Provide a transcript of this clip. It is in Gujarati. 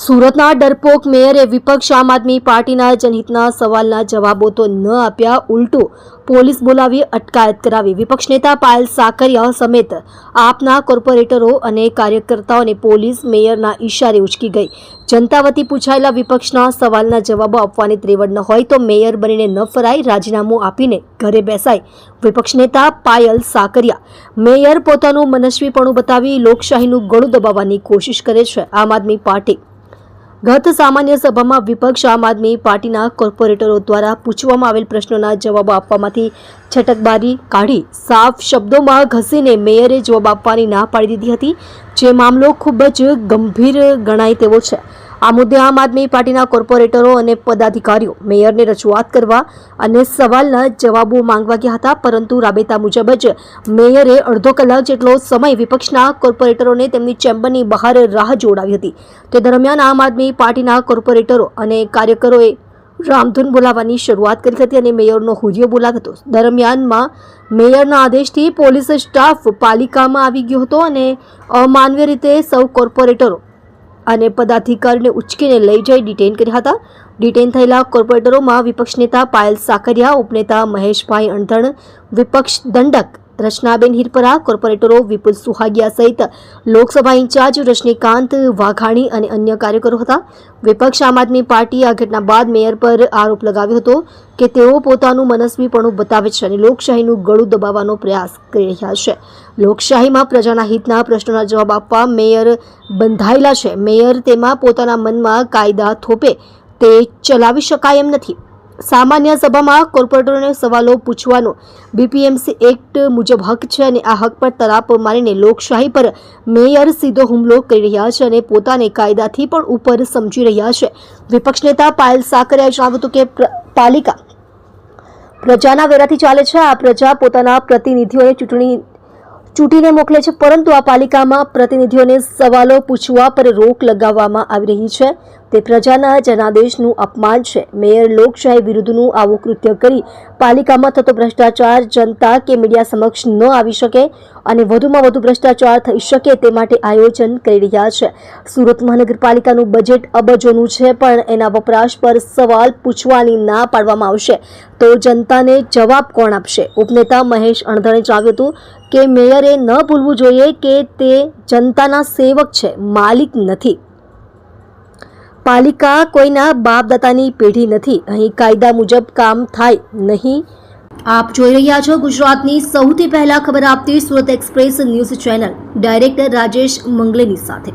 સુરતના ડરપોક મેયરે વિપક્ષ આમ આદમી પાર્ટીના જનહિતના સવાલના જવાબો તો ન આપ્યા, ઉલટું પોલીસ બોલાવી અટકાયત કરાવી। વિપક્ષ નેતા પાયલ સાકરિયા સમેત આપના કોર્પોરેટરો અને કાર્યકર્તાઓને પોલીસ મેયરના ઇશારે ઉચકી ગઈ। જનતા વતી પૂછાયેલા વિપક્ષના સવાલના જવાબો આપવાની ત્રેવડ ન હોય તો મેયર બનીને ન ફરાય, રાજીનામું આપીને ઘરે બેસાય। વિપક્ષ નેતા પાયલ સાકરિયા મેયર પોતાનું મનસ્વીપણું બતાવી લોકશાહીનું ગળું દબાવવાની કોશિશ કરે છે। આમ આદમી પાર્ટી ગત સામાન્ય સભામાં વિપક્ષ આમ આદમી પાર્ટીના કોર્પોરેટરો દ્વારા પૂછવામાં આવેલ પ્રશ્નોના જવાબો આપવામાંથી છટકબારી કાઢી સાફ શબ્દોમાં ઘસીને મેયરે જવાબ આપવાની ના પાડી દીધી હતી, જે મામલો ખૂબ જ ગંભીર ગણાય તેવો છે। આ મુદ્દે આમ આદમી પાર્ટીના કોર્પોરેટરો અને પદાધિકારીઓ મેયરને રજૂઆત કરવા અને સવાલના જવાબો માંગવા ગયા હતા, પરંતુ રાબેતા મુજબ જ મેયરે અડધો કલાક જેટલો સમય વિપક્ષના કોર્પોરેટરોને તેમની ચેમ્બરની બહાર રાહ જોડાવી હતી। તે દરમિયાન આમ આદમી પાર્ટીના કોર્પોરેટરો અને કાર્યકરોએ રામધૂન બોલાવવાની શરૂઆત કરી હતી અને મેયરનો હુરિયો બોલાવ્યો હતો। દરમિયાનમાં મેયરના આદેશથી પોલીસ સ્ટાફ પાલિકામાં આવી ગયો હતો અને અમાનવીય રીતે સૌ કોર્પોરેટરો અને પદાધિકારીને ઉચકીને લઈ જઈ ડિટેન કર્યા હતા। ડિટેન થયેલા કોર્પોરેટરોમાં વિપક્ષ નેતા પાયલ સાકરિયા, ઉપનેતા મહેશભાઈ અણધણ, વિપક્ષ દંડક રચનાબેન હિરપરા, કોર્પોરેટરો વિપુલ સુહાગિયા સહિત લોકસભા ઇન્ચાર્જ રજનીકાંત વાઘાણી અને અન્ય કાર્યકરો હતા। વિપક્ષ આમ આદમી પાર્ટીએ આ ઘટના બાદ મેયર પર આરોપ લગાવ્યો હતો કે તેઓ પોતાનું મનસ્વીપણું બતાવે છે અને લોકશાહીનું ગળું દબાવવાનો પ્રયાસ કરી રહ્યા છે। લોકશાહીમાં પ્રજાના હિતના પ્રશ્નોના જવાબ આપવા મેયર બંધાયેલા છે। મેયર તેમાં પોતાના મનમાં કાયદા થોપે તે ચલાવી શકાય એમ નથી। સામાન્ય સભામાં કોર્પોરેટરોને સવાલો પૂછવાનો બીપીએમસી એક્ટ મુજબ હક છે અને આ હક પર તરાપ મારીને લોકશાહી પર મેયર સીધો હુમલો કરી રહ્યા છે અને પોતાને કાયદાથી પણ ઉપર સમજી રહ્યા છે। વિપક્ષ નેતા પાયલ સાકરિયાએ જણાવ્યું હતું કે પાલિકા પ્રજાના વેરાથી ચાલે છે। આ પ્રજા પોતાના પ્રતિનિધિઓને ચૂંટીને મોકલે છે, પરંતુ આ પાલિકામાં પ્રતિનિધિઓને સવાલો પૂછવા પર રોક લગાવવામાં આવી રહી છે। તે પ્રજાના જનાદેશનું અપમાન છે। મેયર લોકશાહી વિરુદ્ધનું આવું કૃત્ય કરી પાલિકામાં થતો ભ્રષ્ટાચાર જનતા કે મીડિયા સમક્ષ ન આવી શકે અને વધુમાં વધુ ભ્રષ્ટાચાર થઈ શકે તે માટે આયોજન કરી રહ્યા છે। સુરત મહાનગરપાલિકાનું બજેટ અબજોનું છે, પણ એના વપરાશ પર સવાલ પૂછવાની ના પાડવામાં આવશે તો જનતાને જવાબ કોણ આપશે? ઉપનેતા મહેશ અણધણે જણાવ્યું હતું કે મેયરે ન ભૂલવું જોઈએ કે તે જનતાના સેવક છે, માલિક નથી। પાલિકા કોઈના બાપ દાદાની પેઢી નથી। અહીં કાયદા મુજબ કામ થાય નહીં। આપ જોઈ રહ્યા છો ગુજરાતની સૌથી પહેલા ખબર આપતી Surat express news channel, director Rajesh મંગલેની સાથે।